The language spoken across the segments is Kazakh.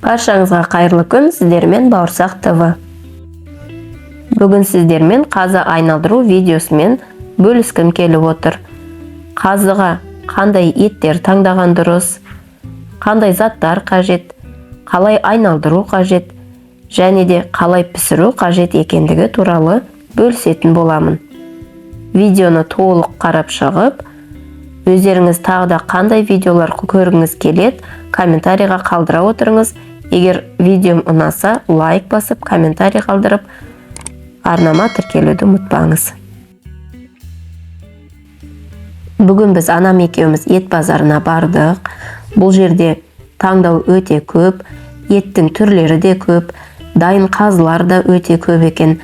Баршаңызға қайырлы күн, сіздермен Бауырсақ ТВ. Бүгін сіздермен қазы айналдыру видеосымен бөліскім келіп отыр. Қазыға қандай еттер таңдаған дұрыс, қандай заттар қажет, қалай айналдыру қажет, және де қалай пісіру қажет екендігі туралы бөлісетін боламын. Видеоны толық қарап шығып, өздеріңіз тағы да қандай видеолар көргіңіз келеді, комментарийға қалдыра отырыңыз. Егер видеом ұнаса, лайк басып, комментарий қалдырып, арнама тіркелуді ұмытпаңыз. Бүгін біз анам екеуміз ет базарына бардық. Бұл жерде таңдау өте көп, еттің түрлері де көп, дайын қазылар да өте көп екен.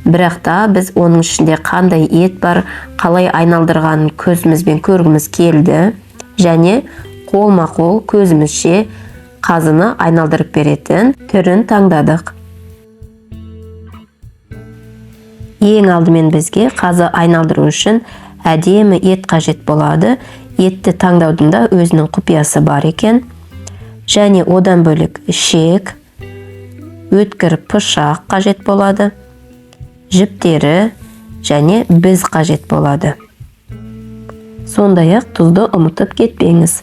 Бірақ та біз оның ішінде қандай ет бар, қалай айналдырғанын көзімізбен көргіміз келді, және қолма-қол көзімізше қазыны айналдырып беретін түрін таңдадық. Ең алдымен бізге қазы айналдыру үшін әдемі ет қажет болады. Етті таңдаудың да өзінің құпиясы бар екен. Және одан бөлек шек, өткір пышақ қажет болады. Жіптері және біз қажет болады. Сондай-ақ тұзды ұмытып кетпеңіз.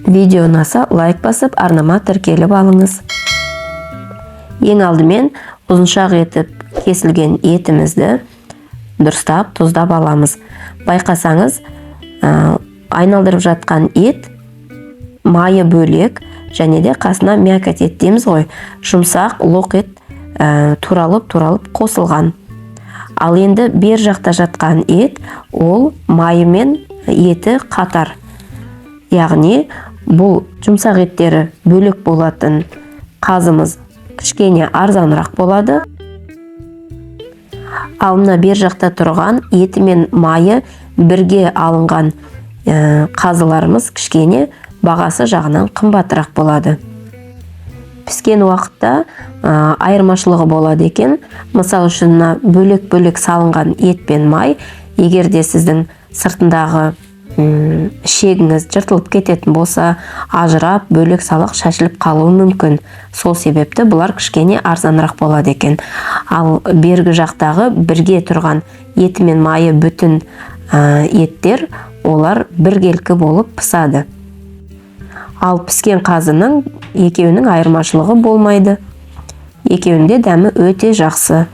Видео ұнаса, лайк басып, арнама тіркеліп алыңыз. Ең алдымен ұзыншақ етіп кесілген етімізді дұрыстап, тұздап аламыз. Байқасаңыз, айналдырып жатқан ет майы бөлек, және де қасына мякоть ет дейміз ғой, жұмсақ лоқ ет туралып қосылған. Ал енді бер жақта жатқан ет, ол майы мен еті қатар. Яғни бұл жұмсақ еттері бөлек болатын қазымыз кішкене арзанырақ болады. Ал мына бер жақта тұрған еті мен майы бірге алынған қазыларымыз кішкене бағасы жағынан қымбатырақ болады. Піскен уақытта айырмашылығы болады екен. Мысалы үшін бөлек-бөлек салынған ет пен май, егер де сіздің сыртындағы шегіңіз жыртылып кететін болса, ажырап, бөлек салық шашылып қалуы мүмкін. Сол себепті бұлар кішкене арзанырақ болады екен. Ал бергі жақтағы бірге тұрған еті мен майы бүтін еттер, олар біркелкі болып пысады. Ал піскен қазының екеуінің айырмашылығы болмайды. Екеуінде дәмі өте жақсы.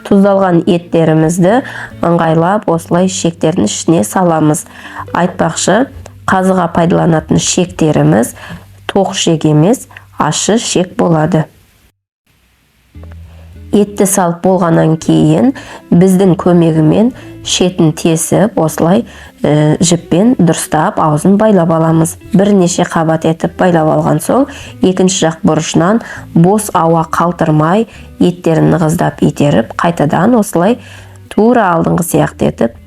Тұздалған еттерімізді ыңғайлап осылай шектердің ішіне саламыз. Айтпақшы, қазыға пайдаланатын шектеріміз тоқ шек емес, ащы шек болады. Етті салып болғаннан кейін біздің көмегімен шетін тесіп, осылай жіппен дұрыстап аузын байлап аламыз. Бірнеше қабат етіп байлап алған соң, екінші жақ бұрышынан бос ауа қалтырмай, еттерін нығыздап итеріп, қайтадан осылай тура алдыңғы сияқты етіп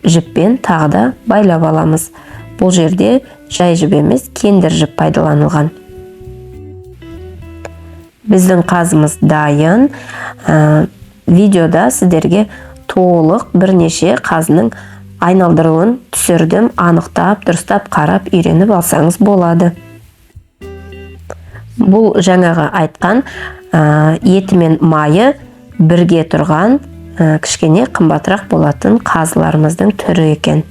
жіппен тағы да байлап аламыз. Бұл жерде жай жіп емес, кендір жіп пайдаланылған. Біздің қазымыз дайын. Видеода сіздерге толық бірнеше қазының айналдыруын түсірдім, анықтап, дұрыстап қарап үйреніп алсаңыз болады. Бұл жаңағы айтқан еті мен майы бірге тұрған кішкене қымбатырақ болатын қазыларымыздың түрі екен.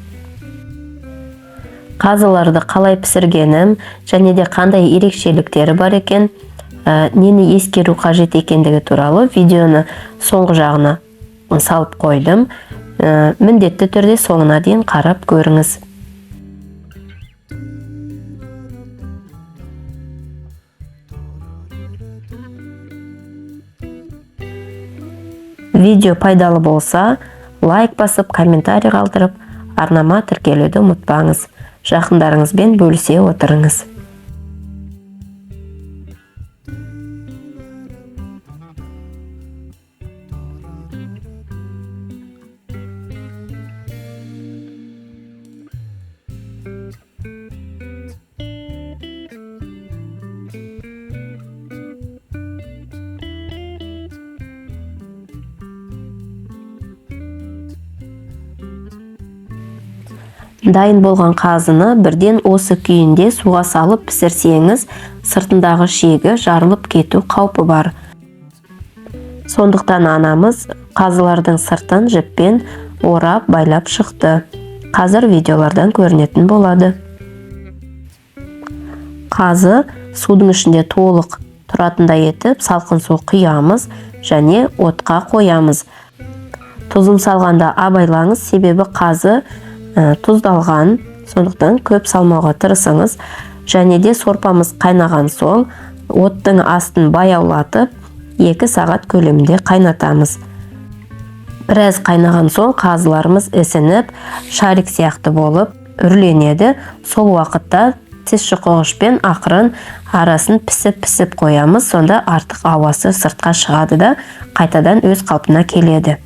Қазыларды қалай пісіргенім және де қандай ерекшеліктері бар екен, нені ескеру қажет екендігі туралы видеоны соңғы жағына салып қойдым. Міндетті түрде соңына дейін қарап көріңіз. Видео пайдалы болса, лайк басып, комментарий қалдырып, арнама тіркелуді ұмытпаңыз. Жақындарыңызбен бөлісе отырыңыз. Дайын болған қазыны бірден осы күйінде суға салып пісірсеңіз, сыртындағы шегі жарылып кету қаупі бар. Сондықтан анамыз қазылардың сыртын жіппен орап байлап шықты. Қазір видеолардан көрінетін болады. Қазы судың ішінде толық тұратындай етіп салқын су құямыз және отқа қоямыз. Тұзын салғанда абайлаңыз, себебі қазы тұздалған, сондықтан көп салмауға тырысыңыз. Және де сорпамыз қайнаған соң оттың астын баяулатып 2 сағат көлемінде қайнатамыз. Біраз қайнаған соң қазыларымыз ісініп, шарик сияқты болып үрленеді. Сол уақытта тіс шұқығышпен ақырын арасын пісіп қоямыз. Сонда артық ауасы сыртқа шығады да қайтадан өз қалпына келеді.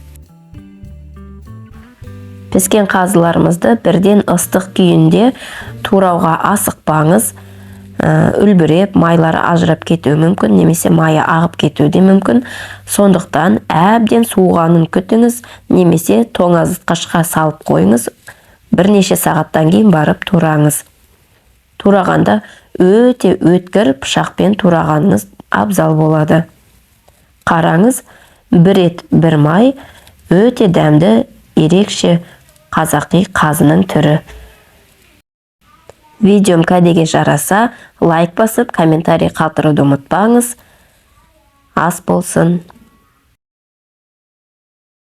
Піскен қазыларымызды бірден ыстық күйінде турауға асықпаңыз. Үлбіреп, майлары ажырап кетуі мүмкін, немесе майы ағып кетуі де мүмкін. Сондықтан әбден суығанын күтіңіз, немесе тоңазытқышқа салып қойыңыз. Бірнеше сағаттан кейін барып тураңыз. Турағанда өте өткір пышақпен турағаныңыз абзал болады. Қараңыз, бір ет, бір май, өте дәмді, ерекше қазақи қазының түрі. Видеом кәдеге жараса, лайк басып, комментарий қалдыруды ұмытпаңыз. Ас болсын.